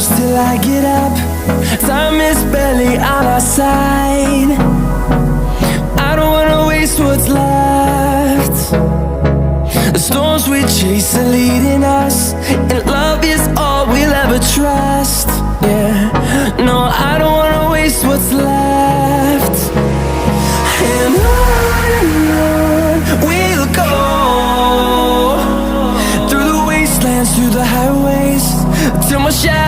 close till I get up. Time is barely on our side. I don't wanna waste what's left. The storms we chase are leading us, and love is all we'll ever trust. Yeah, no, I don't wanna waste what's left. And on we'll go, through the wastelands, through the highways, till my shadow